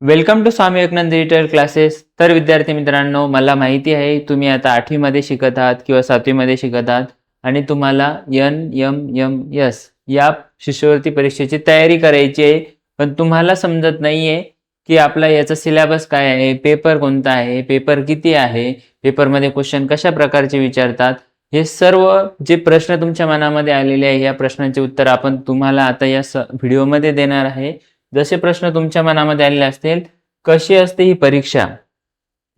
Welcome to Swami Vivekananda digital classes. तर विद्यार्थी मित्रांनो, मला माहिती आहे तुम्ही आता 8वी मध्ये शिकत आहात किंवा 7वी मध्ये शिकत आहात आणि तुम्हाला NMMS या शिष्यवृत्ती परीक्षेची तयारी करायची आहे. पण तुम्हाला समजत नाहीये की आपला याचा सिलेबस काय आहे, पेपर कोणता आहे, पेपर किती आहे, पेपरमध्ये क्वेश्चन कशा प्रकारचे विचारतात, हे सर्व जे प्रश्न तुमच्या मनामध्ये आलेले आहे या प्रश्नांचे उत्तर आपण तुम्हाला आता या व्हिडिओमध्ये देणार आहे. जसे प्रश्न तुमच्या मनामध्ये आलेले असतील, कशी असते ही परीक्षा,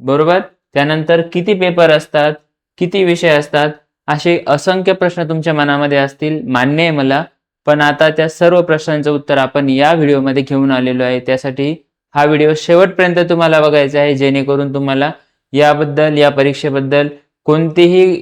बरोबर, त्यानंतर किती पेपर असतात, किती विषय असतात, असे असंख्य प्रश्न तुमच्या मनामध्ये असतील, मान्य आहे मला. पण आता त्या सर्व प्रश्नांचं उत्तर आपण या व्हिडिओमध्ये घेऊन आलेलो आहे. त्यासाठी हा व्हिडिओ शेवटपर्यंत तुम्हाला बघायचा आहे, जेणेकरून तुम्हाला याबद्दल, या परीक्षेबद्दल कोणतीही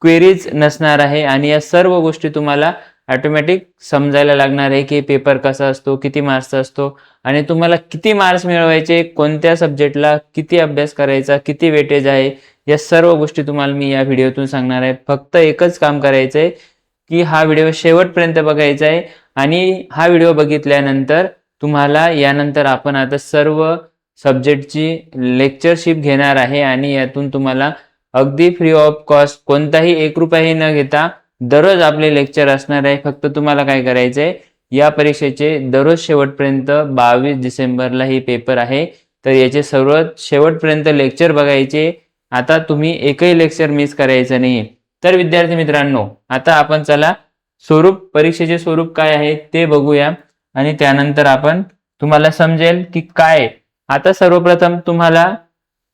क्वेरीज नसणार आहे आणि या सर्व गोष्टी तुम्हाला ऑटोमॅटिक समजायला लागणार आहे की पेपर कसा असतो, किती मार्क्सचा असतो आणि तुम्हाला किती मार्क्स मिळवायचे, कोणत्या सब्जेक्टला किती अभ्यास करायचा, किती वेटेज आहे, या सर्व गोष्टी तुम्हाला मी या व्हिडिओतून सांगणार आहे. फक्त एकच काम करायचं आहे की हा व्हिडिओ शेवटपर्यंत बघायचा आहे आणि हा व्हिडिओ बघितल्यानंतर तुम्हाला यानंतर आपण आता सर्व सब्जेक्टची लेक्चरशिप घेणार आहे आणि यातून तुम्हाला अगदी फ्री ऑफ कॉस्ट, कोणताही 1 रुपयाही न घेता दररोज आपले लेक्चर असणार आहे. फक्त तुम्हाला काय करायचंय, या परीक्षेचे दररोज शेवटपर्यंत 22 डिसेंबरला ही पेपर आहे, तर याचे सर्व शेवटपर्यंत लेक्चर बघायचे. आता तुम्ही एकही लेक्चर मिस करायचं नाही. तर विद्यार्थी मित्रांनो, आता आपण चला परीक्षेचे स्वरूप काय आहे ते बघूया आणि त्यानंतर आपण तुम्हाला समजेल की काय. आता सर्वप्रथम तुम्हाला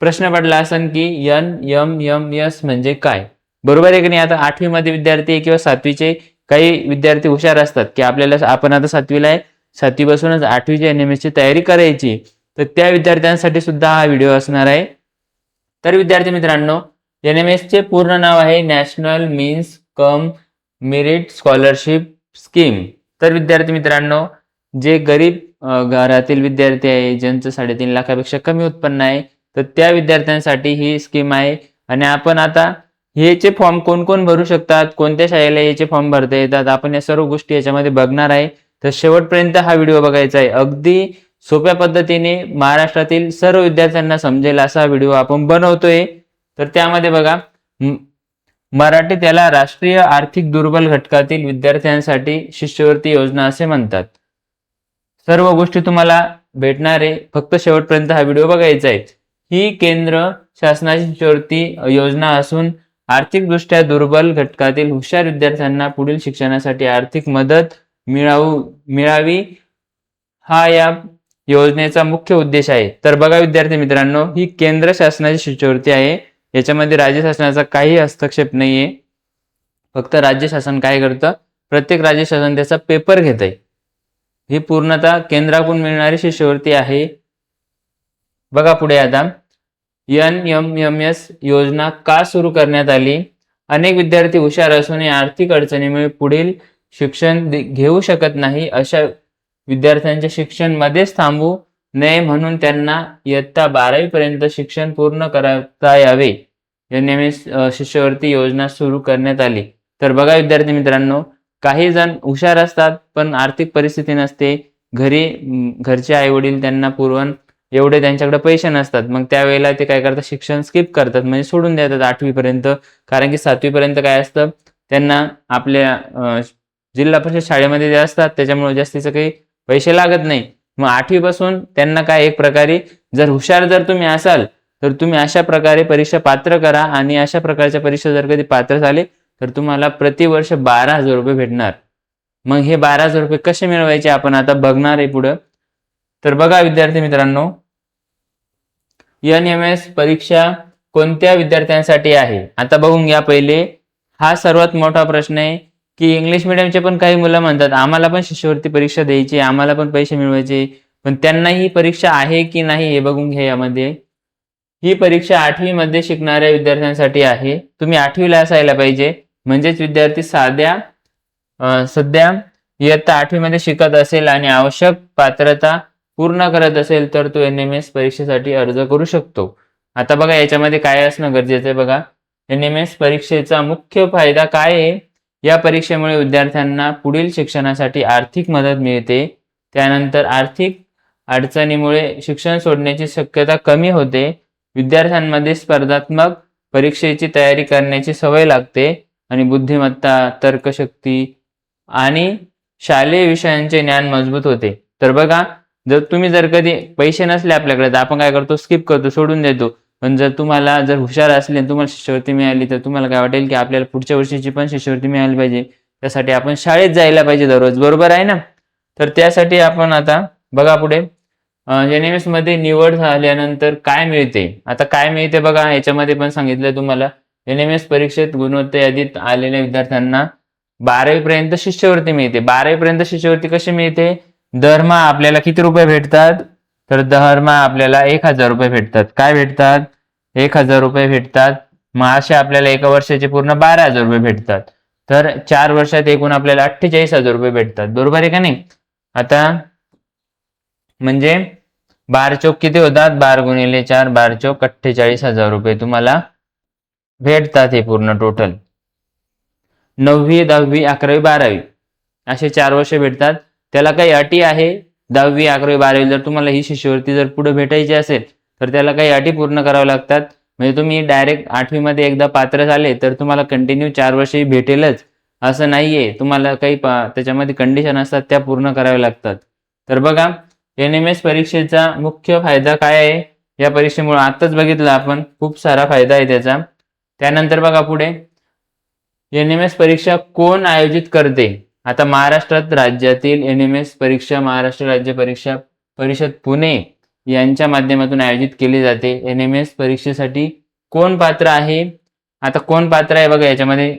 प्रश्न पडला असेल की NMMS म्हणजे काय, बरोबर आहे की नाही. आता 8वी मध्ये विद्यार्थी किंवा 7वीचे काही विद्यार्थी हुशार असतात की आपण आता 7वीला आहे, 7वी पासूनच 8वीच्या NMS ची तयारी करायची, तर त्या विद्यार्थ्यांसाठी सुद्धा हा व्हिडिओ असणार आहे. तर विद्यार्थी मित्रांनो, NMS चे पूर्ण नाव आहे national means cum merit scholarship scheme. तर विद्यार्थी मित्रांनो, जे गरीब घरातील विद्यार्थी आहे, ज्यांचं 3.5 लाखापेक्षा कमी उत्पन्न आहे, तर त्या विद्यार्थ्यांसाठी ही स्कीम आहे. आणि आपण आता याचे फॉर्म कोण कोण भरू शकतात, कोणत्या शाळेला याचे फॉर्म भरता येतात, आपण या सर्व गोष्टी याच्यामध्ये बघणार आहे. तर शेवटपर्यंत हा व्हिडिओ बघायचा आहे. अगदी सोप्या पद्धतीने महाराष्ट्रातील सर्व विद्यार्थ्यांना समजेल असा व्हिडिओ आपण बनवतोय. तर त्यामध्ये बघा, मराठीत याला राष्ट्रीय आर्थिक दुर्बल घटकातील विद्यार्थ्यांसाठी शिष्यवृत्ती योजना असे म्हणतात. सर्व गोष्टी तुम्हाला भेटणार आहे, फक्त शेवटपर्यंत हा व्हिडिओ बघायचा आहे. ही केंद्र शासनाची शिष्यवृत्ती योजना असून आर्थिकदृष्ट्या दुर्बल घटकातील हुशार विद्यार्थ्यांना पुढील शिक्षणासाठी आर्थिक मदत मिळावी हा या योजनेचा मुख्य उद्देश आहे. तर बघा विद्यार्थी मित्रांनो, ही केंद्र शासनाची शिष्यवृत्ती आहे, याच्यामध्ये राज्य शासनाचा काही हस्तक्षेप नाहीये. फक्त राज्य शासन काय करतं, प्रत्येक राज्य शासन त्याचा पेपर घेत आहे. ही पूर्णतः केंद्राकडून मिळणारी शिष्यवृत्ती आहे. बघा पुढे, आता NMMS योजना का सुरू करण्यात आली. अनेक विद्यार्थी हुशार असूनही आर्थिक अडचणीमुळे पुढील शिक्षण घेऊ शकत नाही. अशा विद्यार्थ्यांचे शिक्षण मध्येच थांबू नये म्हणून त्यांना इयत्ता 12वी पर्यंत शिक्षण पूर्ण करता यावे. NMS शिष्यवृत्ती योजना सुरू करण्यात आली. तर बघा विद्यार्थी मित्रांनो, काही जण हुशार असतात पण आर्थिक परिस्थिती नसते, घरचे आई वडील त्यांना एवढे त्यांच्याकडे पैसे नसतात. मग त्यावेळेला ते काय करतात, शिक्षण स्किप करतात, म्हणजे सोडून देतात 8वी पर्यंत. कारण की 7वी पर्यंत काय असतं, त्यांना आपल्या जिल्हा परिषद शाळेमध्ये जे असतात त्याच्यामुळे जास्तीचे काही पैसे लागत नाही. मग 8वी पासून त्यांना काय, एक प्रकारे जर तुम्ही असाल तर तुम्ही अशा प्रकारे परीक्षा पात्र करा आणि अशा प्रकारच्या परीक्षा जर कधी पात्र झाले तर तुम्हाला प्रतिवर्ष 12,000 रुपये भेटणार. मग हे 12,000 रुपये कसे मिळवायचे आपण आता बघणार आहे पुढं. तर बघा विद्यार्थी मित्रांनो, NMS परीक्षा कोणत्या विद्यार्थ्यांसाठी आहे आता बघून घ्या. पहिले हा सर्वात मोठा प्रश्न आहे की इंग्लिश मिडियमचे पण काही मुलं म्हणतात आम्हाला पण शिष्यवृत्ती परीक्षा द्यायची, आम्हाला पण पैसे मिळवायचे, पण त्यांना ही परीक्षा आहे की नाही हे बघून घ्या. यामध्ये ही परीक्षा 8वी मध्ये शिकणाऱ्या विद्यार्थ्यांसाठी आहे. तुम्ही 8वीला असायला पाहिजे, म्हणजेच विद्यार्थी सध्या इयत्ता 8वी मध्ये शिकत असेल आणि आवश्यक पात्रता पूर्ण करत असेल तर तो NMS परीक्षेसाठी अर्ज करू शकतो. आता बघा याच्यामध्ये काय असणं गरजेचं आहे. बघा, NMS परीक्षेचा मुख्य फायदा काय आहे. या परीक्षेमुळे विद्यार्थ्यांना पुढील शिक्षणासाठी आर्थिक मदत मिळते. त्यानंतर आर्थिक अडचणीमुळे शिक्षण सोडण्याची शक्यता कमी होते. विद्यार्थ्यांमध्ये स्पर्धात्मक परीक्षेची तयारी करण्याची सवय लागते आणि बुद्धिमत्ता, तर्कशक्ती आणि शालेय विषयांचे ज्ञान मजबूत होते. तर बघा, जर कधी पैसे नसले आपल्याकडे तर आपण काय करतो, स्किप करतो, सोडून देतो. पण जर तुम्हाला जर हुशार असले आणि तुम्हाला शिष्यवृत्ती मिळाली तर तुम्हाला काय वाटेल की आपल्याला पुढच्या वर्षीची पण शिष्यवृत्ती मिळाली पाहिजे. त्यासाठी आपण शाळेत जायला पाहिजे दररोज, बरोबर आहे ना? तर त्यासाठी आपण आता बघा पुढे NMS मध्ये निवड झाल्यानंतर काय मिळते. आता काय मिळते बघा, याच्यामध्ये पण सांगितलं तुम्हाला. NMS परीक्षेत गुणवत्ता यादीत आलेल्या विद्यार्थ्यांना 12वी पर्यंत शिष्यवृत्ती मिळते. 12वी पर्यंत शिष्यवृत्ती कशी मिळते? दरमहा आपल्याला किती रुपये भेटतात? तर दरमहा आपल्याला 1000 रुपये भेटतात. काय भेटतात? 1000 रुपये भेटतात. मग असे आपल्याला एका वर्षाचे पूर्ण 12,000 रुपये भेटतात. तर 4 वर्षात एकूण आपल्याला 48,000 रुपये भेटतात. बरोबर आहे का नाही? आता म्हणजे 12 चौक किती होतात? 12 गुणिले 4, 12 चौक 48,000 रुपये तुम्हाला भेटतात. हे पूर्ण टोटल 9वी, 10वी, 11वी, 12वी असे 4 वर्ष भेटतात. त्याला काही अटी आहे. 10वी, 11वी, 12वी जर तुम्हाला ही शिष्यवृत्ती जर पुढे भेटायची असेल तर त्याला काही अटी पूर्ण कराव्या लागतात. म्हणजे तुम्ही डायरेक्ट 8वी मध्ये एकदा पात्र झाले तर तुम्हाला कंटिन्यू 4 वर्षही भेटेलच असं नाहीये. तुम्हाला काही त्याच्यामध्ये कंडिशन असतात, त्या पूर्ण कराव्या लागतात. तर बघा, NMS परीक्षेचा मुख्य फायदा काय आहे? या परीक्षेमुळे आताच बघितलं आपण, खूप सारा फायदा आहे त्याचा. त्यानंतर बघा पुढे, NMS परीक्षा कोण आयोजित करते? आता महाराष्ट्रात राज्यातील NMS परीक्षा महाराष्ट्र राज्य परीक्षा परिषद पुणे यांच्या माध्यमातून आयोजित केली जाते. NMS परीक्षेसाठी कोण पात्र आहे? आता कोण पात्र आहे बघा, याच्यामध्ये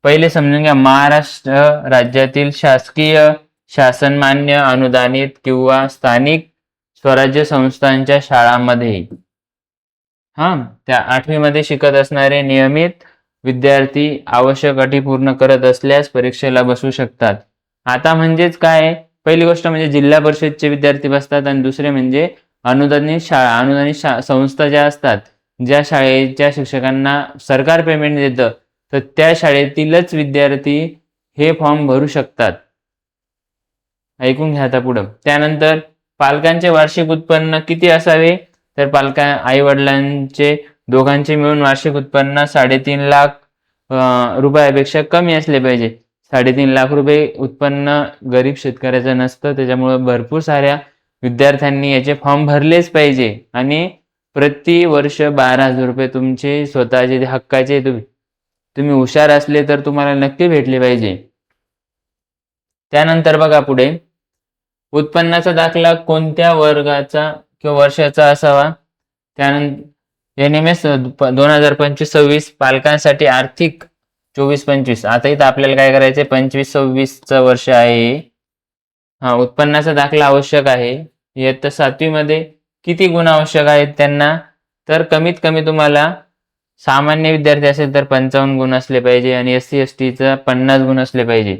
पहिले समजून घ्या. महाराष्ट्र राज्यातील शासकीय, शासनमान्य, अनुदानित किंवा स्थानिक स्वराज्य संस्थांच्या शाळांमध्ये त्या 8वी मध्ये शिकत असणारे नियमित विद्यार्थी आवश्यक अटी पूर्ण करत असल्यास परीक्षेला बसू शकतात. आता म्हणजेच काय? पहिली गोष्ट म्हणजे जिल्हा परिषदचे विद्यार्थी बसतात आणि दुसरे म्हणजे अनुदानित शाळा, अनुदानित संस्था ज्या असतात, ज्या शाळेच्या शिक्षकांना सरकार पेमेंट देतं, तर त्या शाळेतीलच विद्यार्थी हे फॉर्म भरू शकतात. ऐकून घ्या आता पुढं. त्यानंतर पालकांचे वार्षिक उत्पन्न किती असावे? तर आई वडिलांचे दोघांचे मिळून वार्षिक उत्पन्न 3.5 लाख रुपयापेक्षा कमी असले पाहिजे. 3.5 लाख रुपये उत्पन्न गरीब शेतकऱ्याचं नसतं. त्याच्यामुळे भरपूर साऱ्या विद्यार्थ्यांनी याचे फॉर्म भरलेच पाहिजे आणि प्रति वर्ष 12,000 रुपये तुमचे स्वतःचे हक्काचे तुम्ही हुशार असले तर तुम्हाला नक्की भेटले पाहिजे. त्यानंतर बघा पुढे, उत्पन्नाचा दाखला कोणत्या वर्गाचा किंवा वर्षाचा असावा? त्यानंतर NMS 2025-26 पालकांसाठी आर्थिक 24-25. आता इथं आपल्याला काय करायचंय? 25-26चं वर्ष आहे. उत्पन्नाचा दाखला आवश्यक आहे. इयत्ता 7वी मध्ये किती गुण आवश्यक आहेत त्यांना? तर कमीत कमी तुम्हाला सामान्य विद्यार्थी असेल तर 55 गुण असले पाहिजे आणि SC STचा 50 गुण असले पाहिजे.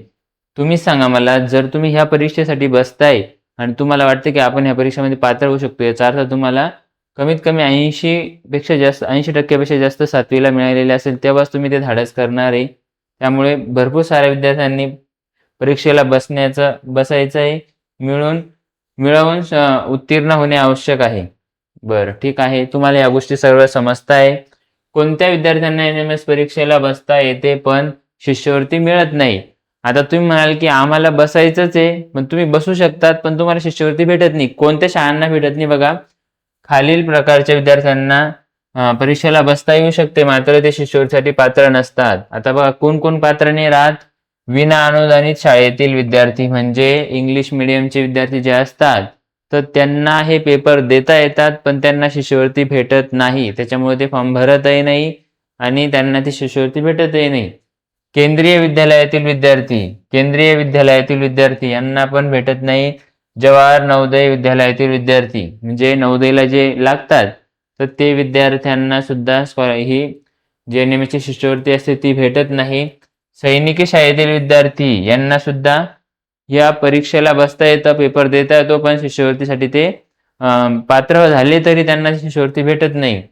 तुम्ही सांगा मला, जर तुम्ही ह्या परीक्षेसाठी बसताय आणि तुम्हाला वाटतं की आपण ह्या परीक्षेमध्ये पात्र होऊ शकतो, याचा अर्थ तुम्हाला कमीत कमी 80% जास्त 7वीला मिळालेले असेल, तेव्हाच तुम्ही ते धाडस करणार आहे. त्यामुळे भरपूर साऱ्या विद्यार्थ्यांनी परीक्षेला बसायचं आहे. मिळवून उत्तीर्ण होणे आवश्यक आहे. बरं, ठीक आहे. तुम्हाला या गोष्टी सर्व समजताय. कोणत्या विद्यार्थ्यांना NMS परीक्षेला बसता येते पण शिष्यवृत्ती मिळत नाही? आता तुम्ही म्हणाल की आम्हाला बसायचंच आहे, पण तुम्ही बसू शकतात पण तुम्हाला शिष्यवृत्ती भेटत नाही. कोणत्या शाळांना भेटत नाही बघा, खालील प्रकारच्या विद्यार्थ्यांना परीक्षेला बसता येऊ शकते मात्र ते शिष्यवृत्तीसाठी पात्र नसतात. आता बघा, कोण पात्र नाही राहत? विना अनुदानित शाळेतील विद्यार्थी, म्हणजे इंग्लिश मिडियमचे विद्यार्थी जे असतात तर त्यांना हे पेपर देता येतात पण त्यांना शिष्यवृत्ती भेटत नाही. त्याच्यामुळे ते फॉर्म भरतही नाही आणि त्यांना ती शिष्यवृत्ती भेटतही नाही. केंद्रीय विद्यालयातील विद्यार्थी यांना पण भेटत नाही. जवाहर नवोदय विद्यालयातील विद्यार्थी, म्हणजे नवोदयला जे लागतात तर ते विद्यार्थ्यांना सुद्धा ही जी NMS ची शिष्यवृत्ती असते ती भेटत नाही. सैनिकी शाळेतील विद्यार्थी यांना सुद्धा या परीक्षेला बसता येतं, पेपर देता येतो, पण शिष्यवृत्तीसाठी ते पात्र झाले तरी त्यांना शिष्यवृत्ती भेटत नाही.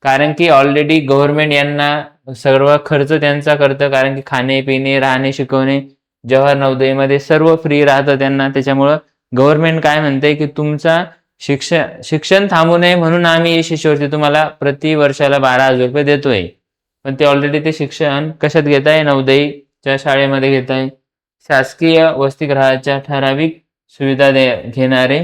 कारण की ऑलरेडी गव्हर्नमेंट यांना सर्व खर्च त्यांचा करतं, कारण की खाणे पिणे राहणे शिकवणे जवाहर नवोदयमध्ये सर्व फ्री राहतं त्यांना. त्याच्यामुळं गव्हर्नमेंट काय म्हणते की तुमचा शिक्षण थांबू नये म्हणून आम्ही ही शिष्यवृत्ती तुम्हाला प्रति वर्षाला 12,000 रुपये देतोय. पण ते ऑलरेडी ते शिक्षण कशात घेताय? नवोदयच्या शाळेमध्ये घेताय. शासकीय वसतिगृहाच्या ठराविक सुविधा घेणारे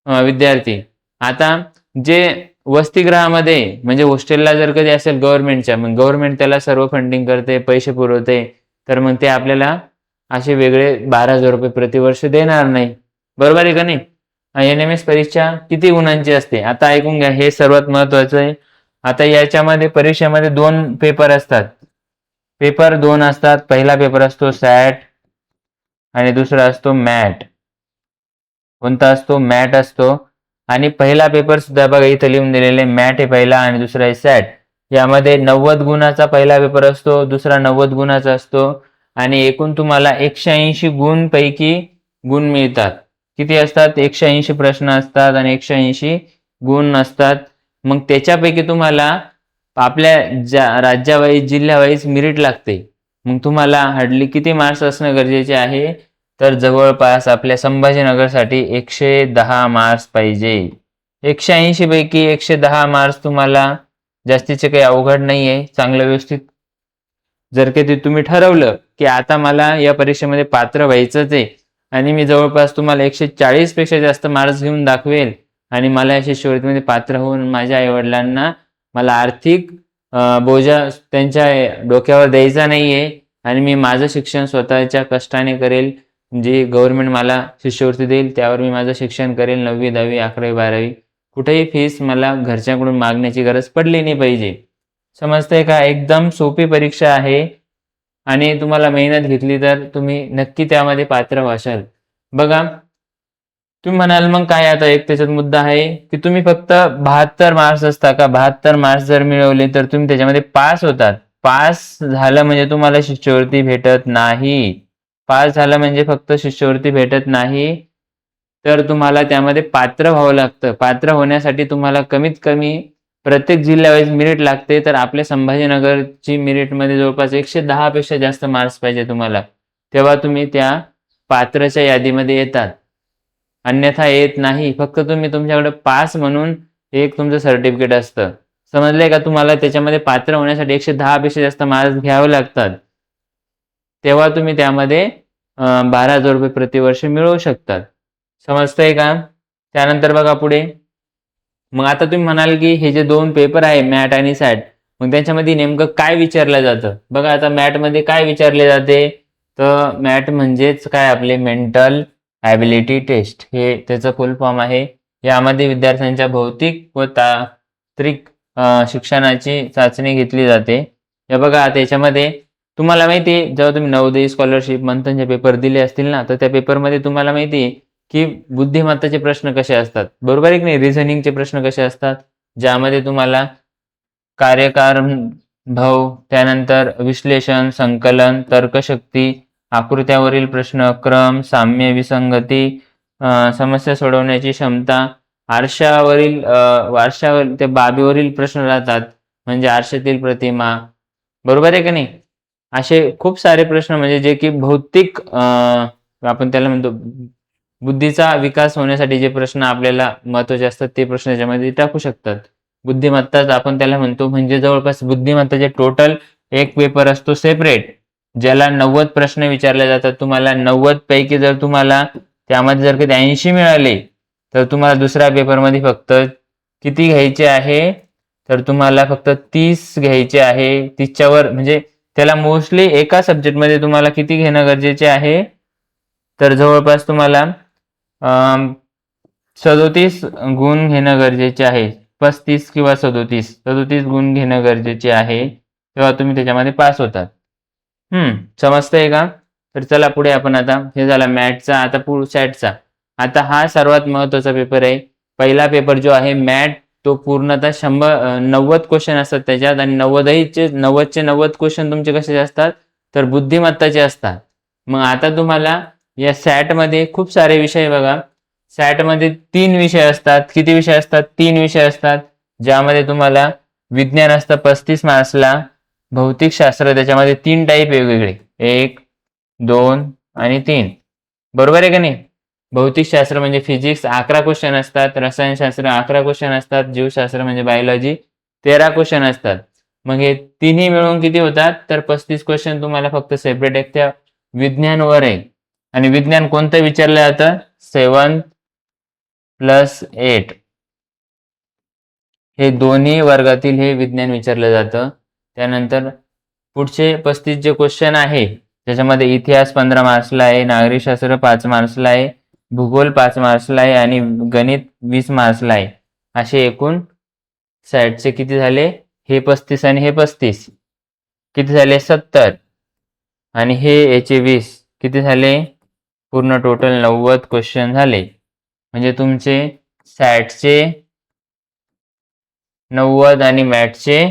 विद्यार्थी. आता जे वसतिगृहामध्ये म्हणजे हॉस्टेलला जर कधी असेल गव्हर्नमेंटच्या, मग गव्हर्नमेंट त्याला सर्व फंडिंग करते, पैसे पुरवते, तर मग ते आपल्याला असे वेगळे 12,000 रुपये प्रतिवर्ष देणार नाही. बरोबर आहे का नाही? NMS परीक्षा किती गुणांची असते? आता ऐकून घ्या, हे सर्वात महत्वाचं आहे. आता याच्यामध्ये परीक्षेमध्ये 2 पेपर असतात. पेपर 2 असतात. पहिला पेपर असतो सॅट आणि दुसरा असतो मॅट. कोणता असतो? मॅट असतो. आणि पहिला पेपर सुद्धा बघा इथं लिहून दिलेले, मॅट आहे पहिला आणि दुसरा आहे सॅट. यामध्ये 90 गुणाचा पहिला पेपर असतो, दुसरा 90 गुणाचा असतो आणि एकूण तुम्हाला 180 गुण पैकी गुण मिळतात. किती असतात? 180 प्रश्न असतात आणि 180 गुण असतात. मग त्याच्यापैकी तुम्हाला आपल्या राज्यावाईज जिल्ह्यावाईज मेरिट लागते. मग तुम्हाला हार्डली किती मार्क्स असणं गरजेचे आहे? तर जवळपास आपल्या संभाजीनगरसाठी 110 मार्क्स पाहिजे. 180 पैकी 110 मार्क्स तुम्हाला जास्तीचे काही अवघड नाही आहे. चांगलं व्यवस्थित जर कधी तुम्ही ठरवलं की आता मला या परीक्षेमध्ये पात्र व्हायचंच आहे आणि मी जवळपास तुम्हाला 140 पेक्षा जास्त मार्क्स घेऊन दाखवेल आणि मला या शिष्यवृत्तीमध्ये पात्र होऊन माझ्या आईवडिलांना मला आर्थिक बोजा त्यांच्या डोक्यावर द्यायचा नाहीये आणि मी माझं शिक्षण स्वतःच्या कष्टाने करेल. जी गव्हर्नमेंट मला शिष्यवृत्ती देईल त्यावर मी माझं शिक्षण करेल. 9वी 10वी 11वी 12वी कुठेही फीस मला घरच्यांकडून मागण्याची गरज पडली नाही पाहिजे. समजतंय का? एकदम सोपी परीक्षा आहे आणि तुम्हाला मेहनत घेतली तर तुम्ही नक्की त्यामध्ये पात्र व्हाल. बघा, तुम्ही म्हणाल मग काय आता एक त्याच्यात मुद्दा आहे की तुम्ही फक्त 72 मार्क्स असता का? 72 मार्क्स जर मिळवले तर तुम्ही त्याच्यामध्ये पास होतात. पास झालं म्हणजे तुम्हाला शिष्यवृत्ती भेटत नाही. पास झालं म्हणजे फक्त शिष्यवृत्ती भेटत नाही, तर तुम्हाला त्यामध्ये पात्र व्हावं लागतं. पात्र होण्यासाठी तुम्हाला कमीत कमी प्रत्येक जिल्ह्यावाईज मेरिट लागते. तर आपल्या संभाजीनगरची मेरिटमध्ये जवळपास 110 पेक्षा जास्त मार्क्स पाहिजे तुम्हाला. तेव्हा तुम्ही त्या पात्रच्या यादीमध्ये येतात. अन्यथा येत नाही. फक्त तुम्ही तुमच्याकडे पास म्हणून एक तुमचं सर्टिफिकेट असतं. समजलंय का? तुम्हाला त्याच्यामध्ये पात्र होण्यासाठी 110 पेक्षा जास्त मार्क्स घ्यावे लागतात. तेव्हा तुम्ही त्यामध्ये 12,000 रुपये प्रतिवर्ष मिळवू शकतात. समजतंय का? त्यानंतर बघा पुढे. मग आता तुम्ही म्हणाल की हे जे 2 पेपर आहे मॅट आणि सॅट, मग त्यांच्यामध्ये नेमकं काय विचारलं जातं? बघा आता मॅटमध्ये काय विचारले जाते? तर मॅट म्हणजेच काय? आपले मेंटल ॲबिलिटी टेस्ट, हे त्याचं फुल फॉर्म आहे. यामध्ये विद्यार्थ्यांच्या भौतिक व तांत्रिक शिक्षणाची चाचणी घेतली जाते. हे बघा आता याच्यामध्ये तुम्हाला माहिती आहे, जेव्हा तुम्ही नवोदय स्कॉलरशिप मंथनचे पेपर दिले असतील ना, तर त्या पेपरमध्ये तुम्हाला माहिती आहे की बुद्धिमत्ताचे प्रश्न कसे असतात. बरोबर आहे की नाही? रिझनिंगचे प्रश्न कसे असतात, ज्यामध्ये तुम्हाला कार्यकारभाव, त्यानंतर विश्लेषण, संकलन, तर्कशक्ती, आकृत्यावरील प्रश्न, क्रम, साम्य, विसंगती, समस्या सोडवण्याची क्षमता, आरशावर त्या बाबीवरील प्रश्न राहतात, म्हणजे आरशातील प्रतिमा. बरोबर आहे का नाही? असे खूप सारे प्रश्न म्हणजे जे की भौतिक आपण त्याला म्हणतो बुद्धीचा विकास होण्यासाठी जे प्रश्न आपल्याला महत्त्वाचे असतात ते प्रश्न याच्यामध्ये टाकू शकतात. बुद्धिमत्ताच आपण त्याला म्हणतो. म्हणजे जवळपास बुद्धिमत्ताचे टोटल एक पेपर असतो सेपरेट, ज्याला 90 प्रश्न विचारले जातात. तुम्हाला 90 पैकी जर तुम्हाला त्यामध्ये जर कधी 80 मिळाले तर तुम्हाला दुसऱ्या पेपरमध्ये फक्त किती घ्यायचे आहे? तर तुम्हाला फक्त 30 घ्यायचे आहे. 30च्या वर म्हणजे त्याला मोस्टली एका सब्जेक्टमध्ये तुम्हाला किती घेणं गरजेचे आहे? तर जवळपास तुम्हाला 37 गुण घेणं गरजेचे आहे. 35 किंवा 37 गुण घेणं गरजेचे आहे. तेव्हा तुम्ही त्याच्यामध्ये पास होतात. समजतंय का? तर चला पुढे आपण आता, हे झाला मॅथचा, आता पुढे सॅटचा. आता हा सर्वात महत्त्वाचा पेपर आहे. पहिला पेपर जो आहे मॅट, तो पूर्णतः 90 क्वेश्चन असतात त्याच्यात आणि 90चे 90 क्वेश्चन तुमचे कसे असतात? तर बुद्धिमत्ताचे असतात. मग आता तुम्हाला या सॅटमध्ये खूप सारे विषय बघा. सॅटमध्ये 3 विषय असतात. किती विषय असतात? 3 विषय असतात, ज्यामध्ये तुम्हाला विज्ञान असतं 35 मार्क्सला, भौतिकशास्त्र त्याच्यामध्ये 3 टाईप वेगवेगळे, 1, 2 आणि 3. बरोबर आहे का नाही? भौतिकशास्त्र म्हणजे फिजिक्स 11 क्वेश्चन असतात, रसायनशास्त्र 11 क्वेश्चन असतात, जीवशास्त्र म्हणजे बायोलॉजी 13 क्वेश्चन असतात. मग हे तिन्ही मिळून किती होतात? तर 35 क्वेश्चन तुम्हाला फक्त सेपरेट एक त्या विज्ञानवर आहे. आणि विज्ञान कोणतं विचारलं जातं? 7 + 8 हे दोन्ही वर्गातील हे विज्ञान विचारलं जातं. त्यानंतर पुढचे 35 जे क्वेश्चन आहे त्याच्यामध्ये इतिहास 15 मार्क्सला आहे, नागरिकशास्त्र 5 मार्क्सला आहे, भूगोल 5 मार्क्सला आहे आणि गणित 20 मार्क्सला आहे. असे एकूण सॅटचे किती झाले? हे 35 आणि हे 35 किती झाले? 70 आणि हे याचे 20 किती झाले? पूर्ण टोटल 90 क्वेश्चन झाले. म्हणजे तुमचे सॅटचे 90 आणि मॅथचे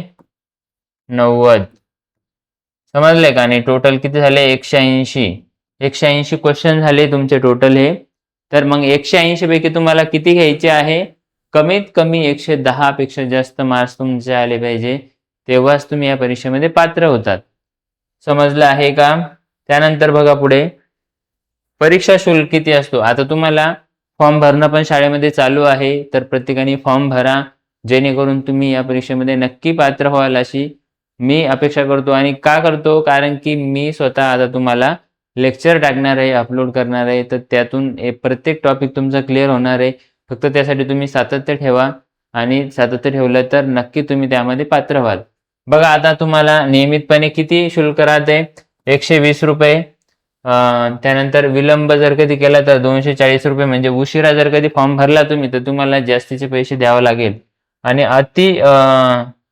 90 समजले का? आणि टोटल किती झाले? 180 क्वेश्चन झाले तुमचे टोटल हे. तर मग 180 पैकी तुम्हाला किती घ्यायचे आहे? कमीत कमी 110 पेक्षा जास्त मार्क्स तुमचे आले पाहिजे, तेव्हाच तुम्ही या परीक्षेमध्ये पात्र होतात. समजलं आहे का? त्यानंतर बघा पुढे परीक्षा शुल्क किती असतो. आता तुम्हाला फॉर्म भरणं पण शाळेमध्ये चालू आहे, तर प्रत्येकाने फॉर्म भरा, जेणेकरून तुम्ही या परीक्षेमध्ये नक्की पात्र व्हाल अशी मी अपेक्षा करतो. आणि का करतो? कारण की मी स्वतः आता तुम्हाला लेक्चर टाकणार आहे, अपलोड करणार आहे, तर त्यातून प्रत्येक टॉपिक तुमचा क्लिअर होणार आहे. फक्त त्यासाठी तुम्ही सातत्य ठेवा आणि सातत्य ठेवलं तर नक्की तुम्ही त्यामध्ये पात्र व्हाल. बघा आता तुम्हाला नियमितपणे किती शुल्क राहते? 120 रुपये. त्यानंतर विलंब जर कधी केला तर 240 रुपये. म्हणजे उशिरा जर कधी फॉर्म भरला तुम्ही तर तुम्हाला जास्तीचे पैसे द्यावे लागेल. आणि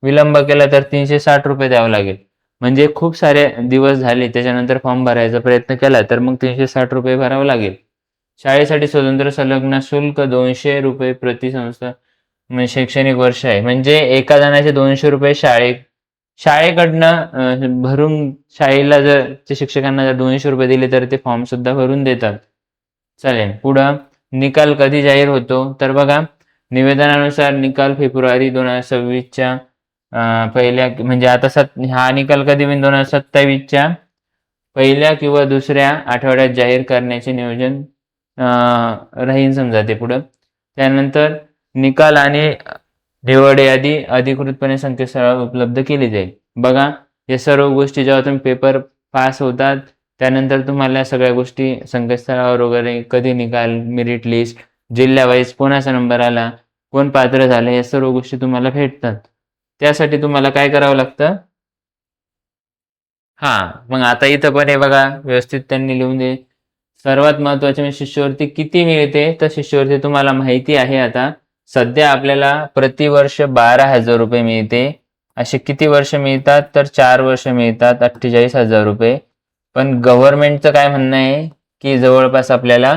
विलंब केला तर 360 रुपये द्यावं लागेल. म्हणजे खूप सारे दिवस झाले त्याच्यानंतर फॉर्म भरायचा प्रयत्न केला तर मग 360 रुपये भरावं लागेल. शाळेसाठी स्वतंत्र संलग्न शुल्क 200 रुपये प्रति संस्था म्हणजे शैक्षणिक वर्ष आहे. म्हणजे एका जणाचे 200 रुपये शाळेकडनं भरून शाळेला जर शिक्षकांना जर 200 रुपये दिले तर ते फॉर्म सुद्धा भरून देतात. चालेल. पुढं निकाल कधी जाहीर होतो? तर बघा निवेदनानुसार निकाल फेब्रुवारी 2026च्या पहिल्या म्हणजे आता हा निकाल कधी होईल? 2027च्या पहिल्या किंवा दुसऱ्या आठवड्यात जाहीर करण्याचे नियोजन राहील समजा ते पुढं. त्यानंतर निकाल आणि निवड यादी अधिकृतपणे संकेतस्थळावर उपलब्ध केली जाईल. बघा या सर्व गोष्टी जेव्हा तुम्ही पेपर पास होतात त्यानंतर तुम्हाला सगळ्या गोष्टी संकेतस्थळावर वगैरे कधी निकाल, मेरिट लिस्ट, जिल्हा वाईज कोणाचा नंबर आला, कोण पात्र झाले, या सर्व गोष्टी तुम्हाला भेटतात. त्यासाठी तुम्हाला काय करावं लागतं? मग आता इथं पण हे बघा व्यवस्थित त्यांनी लिहून दे. सर्वात महत्त्वाचे म्हणजे शिष्यवृत्ती किती मिळते? तर शिष्यवृत्ती तुम्हाला माहिती आहे आता. सध्या आपल्याला प्रतिवर्ष 12,000 रुपये मिळते. असे किती वर्ष मिळतात? तर 4 वर्ष मिळतात, 48,000 रुपये. पण गव्हर्नमेंटचं काय म्हणणं आहे की जवळपास आपल्याला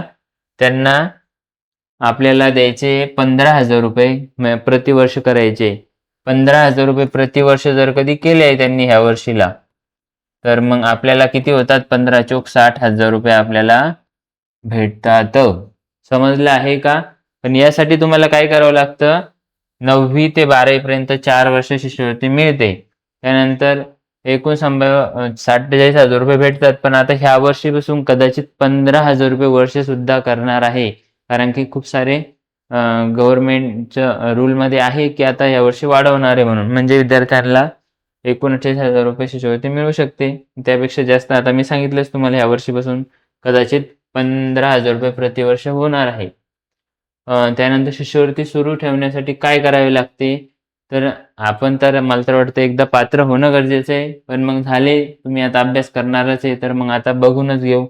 द्यायचे 15,000 रुपये प्रतिवर्ष करायचे. 15,000 रुपये प्रतिवर्ष जर कधी केले त्यांनी ह्या वर्षीला तर मग आपल्याला किती होतात? 15 चोक 60,000 रुपये आपल्याला भेटतात. समजलं आहे का? पण यासाठी तुम्हाला काय करावं लागतं? 9वी ते 12वी पर्यंत 4 वर्ष शिष्यवृत्ती मिळते. त्यानंतर एकूण संभाव्य 47,000 रुपये भेटतात. पण आता ह्या वर्षीपासून कदाचित 15,000 रुपये वर्ष सुद्धा करणार आहे. कारण की खूप सारे गव्हर्नमेंटच्या रूलमध्ये आहे की आता यावर्षी वाढवणार आहे म्हणून. म्हणजे विद्यार्थ्यांना 39,000 रुपये शिष्यवृत्ती मिळू शकते. त्यापेक्षा जास्त आता मी सांगितलंच तुम्हाला या वर्षीपासून कदाचित 15,000 रुपये प्रतिवर्ष होणार आहे. त्यानंतर शिष्यवृत्ती सुरू ठेवण्यासाठी काय करावे लागते? तर मला तर वाटतं एकदा पात्र होणं गरजेचं आहे. पण मग झाले तुम्ही आता अभ्यास करणारच आहे तर मग आता बघूनच घेऊ.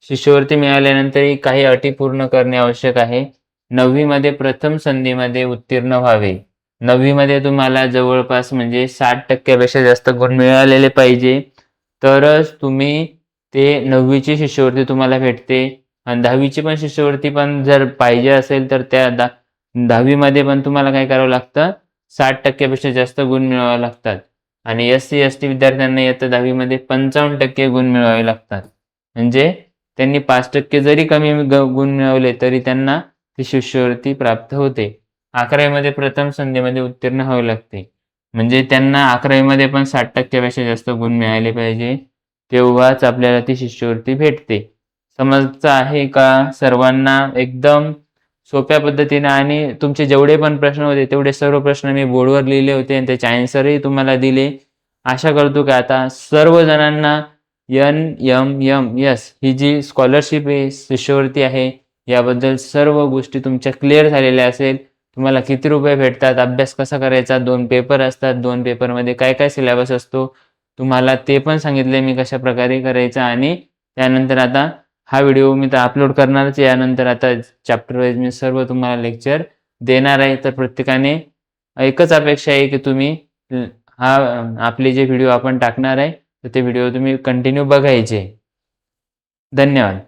शिष्यवृत्ती मिळाल्यानंतरही काही अटी पूर्ण करणे आवश्यक आहे. 9वी मध्ये प्रथम संधीमध्ये उत्तीर्ण व्हावे. 9वी मध्ये तुम्हाला जवळपास म्हणजे 60% पेक्षा जास्त गुण मिळालेले पाहिजे तरच तुम्ही ते 9वीची शिष्यवृत्ती तुम्हाला भेटते. आणि 10वीची पण शिष्यवृत्ती पण जर पाहिजे असेल तर त्या 10वी मध्ये पण तुम्हाला काय करावं लागतं? 60% पेक्षा जास्त गुण मिळवावे लागतात. आणि SC ST विद्यार्थ्यांना इयत्ता 10वी मध्ये 55% गुण मिळवावे लागतात. म्हणजे त्यांनी 5% जरी कमी गुण मिळवले तरी त्यांना ती शिष्यवृत्ती प्राप्त होते. 11वी मध्ये प्रथम संधीमध्ये उत्तीर्ण व्हावे लागते. म्हणजे त्यांना 11वी मध्ये पण 60% पेक्षा जास्त गुण मिळाले पाहिजे तेव्हाच आपल्याला ती शिष्यवृत्ती भेटते. समजतं आहे का सर्वांना? एकदम सोप्या पद्धतीने आणि तुमचे जेवढे पण प्रश्न होते तेवढे सर्व प्रश्न मी बोर्डवर लिहिले होते आणि त्याचे आन्सरही तुम्हाला दिले. आशा करतो की आता सर्व जणांना NMMS ही जी स्कॉलरशिप आहे, शिष्यवृत्ती आहे, याबद्दल सर्व गोष्टी तुमच्या क्लिअर झालेल्या असेल. तुम्हाला किती रुपये भेटतात, अभ्यास कसा करायचा, 2 पेपर असतात, 2 पेपरमध्ये काय-काय सिलेबस असतो, तुम्हाला ते पण सांगितले मी कशाप्रकारे करायचं. आणि त्यानंतर आता हा व्हिडिओ मी तर अपलोड करणारच आहे. यानंतर आता चॅप्टर वाईज मी सर्व तुम्हाला लेक्चर देणार आहे. तर प्रत्येकाने एकच अपेक्षा आहे की तुम्ही हा आपले जे व्हिडिओ आपण टाकणार आहे, तर ते व्हिडिओ तुम्ही कंटिन्यू बघायचे. धन्यवाद.